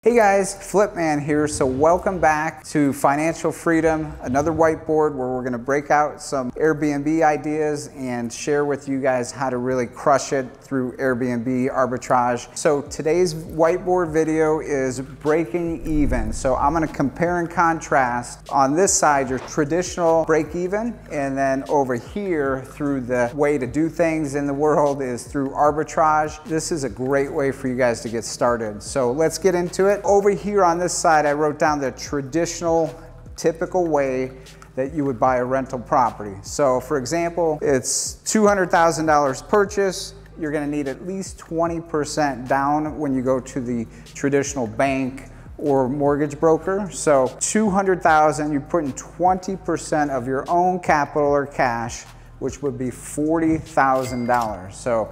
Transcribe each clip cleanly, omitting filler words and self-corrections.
Hey guys, Flip Man here. So welcome back to Financial Freedom, another whiteboard where we're going to break out some Airbnb ideas and share with you guys how to really crush it through Airbnb arbitrage. So today's whiteboard video is breaking even. So I'm going to compare and contrast on this side your traditional break even, and then over here through the way to do things in the world is through arbitrage. This is a great way for you guys to get started. So let's get into it. Over here on this side, I wrote down the traditional, typical way that you would buy a rental property. So for example, it's $200,000 purchase. You're gonna need at least 20% down when you go to the traditional bank or mortgage broker. So $200,000, you put in 20% of your own capital or cash, which would be $40,000. So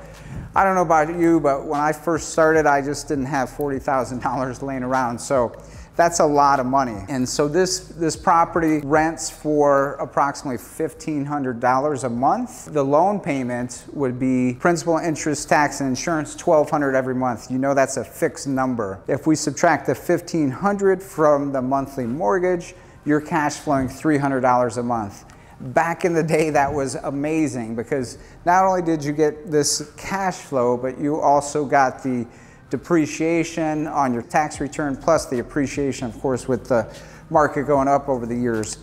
I don't know about you, but when I first started, I just didn't have $40,000 laying around. So that's a lot of money. And so this property rents for approximately $1,500 a month. The loan payment would be principal, interest, tax, and insurance, $1,200 every month. You know that's a fixed number. If we subtract the $1,500 from the monthly mortgage, you're cash flowing $300 a month. Back in the day, that was amazing because not only did you get this cash flow, but you also got the depreciation on your tax return, plus the appreciation, of course, with the market going up over the years.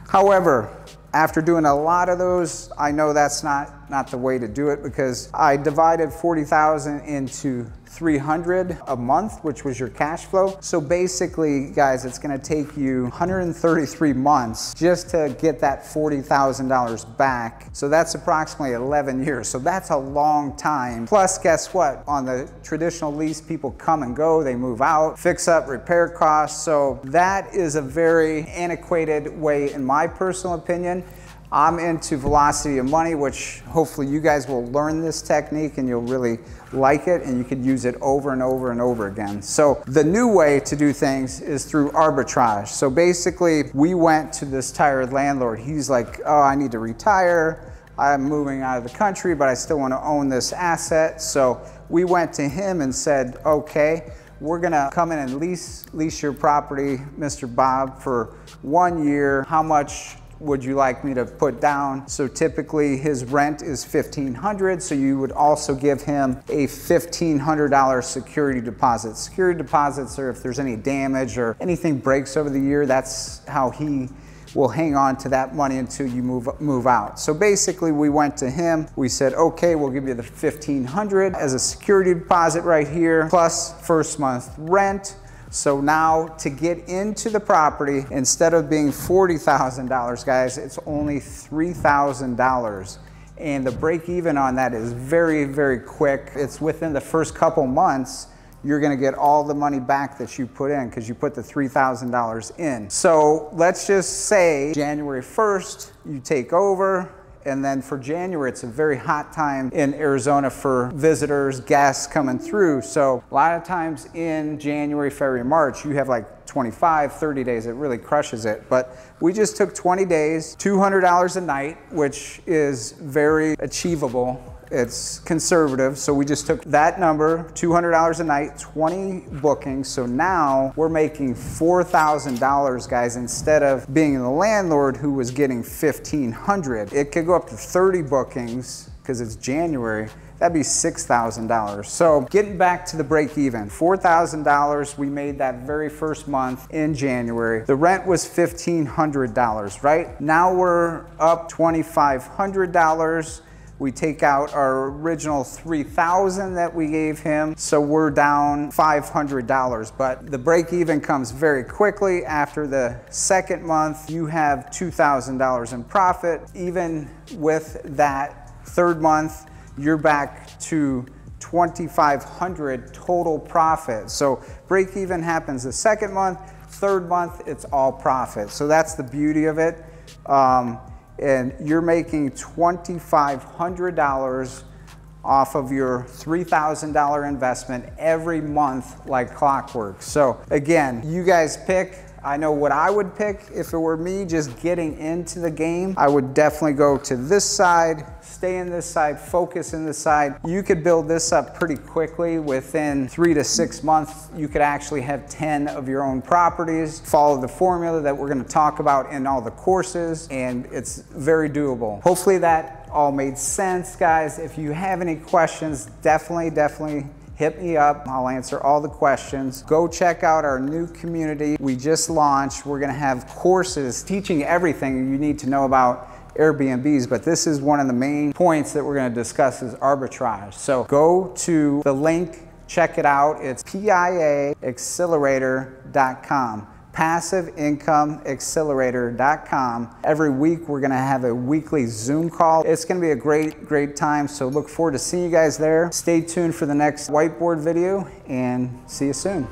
However, after doing a lot of those, I know that's not the way to do it, because I divided 40,000 into 300 a month, which was your cash flow. So basically, guys, it's gonna take you 133 months just to get that $40,000 back. So that's approximately 11 years. So that's a long time. Plus, guess what? On the traditional lease, people come and go, they move out, fix up, repair costs. So that is a very antiquated way, in my personal opinion. I'm into velocity of money, which hopefully you guys will learn this technique and you'll really like it, and you could use it over and over and over again. So the new way to do things is through arbitrage. So basically, we went to this tired landlord. He's like, oh, I need to retire. I'm moving out of the country, but I still want to own this asset. So we went to him and said, okay, we're gonna come in and lease your property, Mr. Bob, for 1 year. How much would you like me to put down? So typically his rent is $1,500, so you would also give him a $1,500 security deposit. Security deposits are if there's any damage or anything breaks over the year, that's how he will hang on to that money until you move out. So basically we went to him, we said, okay, we'll give you the $1,500 as a security deposit right here, plus first month rent. So now to get into the property, instead of being $40,000, guys, it's only $3,000. And the break even on that is very, very quick. It's within the first couple months, you're gonna get all the money back that you put in because you put the $3,000 in. So let's just say January 1st, you take over. And then for January, it's a very hot time in Arizona for visitors, guests coming through. So a lot of times in January, February, March, you have like 25, 30 days. It really crushes it. But we just took 20 days, $200 a night, which is very achievable. It's conservative, so we just took that number, $200 a night, 20 bookings. So now we're making $4,000, guys, instead of being the landlord who was getting $1,500. It could go up to 30 bookings because it's January. That'd be $6,000. So getting back to the break even, $4,000 we made that very first month in January. The rent was $1,500, right? Now we're up $2,500. We take out our original $3,000 that we gave him, so we're down $500. But the break even comes very quickly. After the second month, you have $2,000 in profit. Even with that third month, you're back to $2,500 total profit. So break even happens the second month. Third month, it's all profit. So that's the beauty of it. And you're making $2,500 off of your $3,000 investment every month like clockwork. So again, you guys pick. I know what I would pick if it were me just getting into the game. I would definitely go to this side, stay in this side, focus in this side. You could build this up pretty quickly. Within 3 to 6 months, you could actually have 10 of your own properties. Follow the formula that we're gonna talk about in all the courses, and it's very doable. Hopefully that all made sense, guys. If you have any questions, definitely hit me up. I'll answer all the questions. Go check out our new community we just launched. We're gonna have courses teaching everything you need to know about Airbnbs, but this is one of the main points that we're gonna discuss is arbitrage. So go to the link, check it out. It's PIAaccelerator.com. PassiveIncomeAccelerator.com. Every week we're gonna have a weekly Zoom call. It's gonna be a great time, so look forward to seeing you guys there. Stay tuned for the next whiteboard video and see you soon.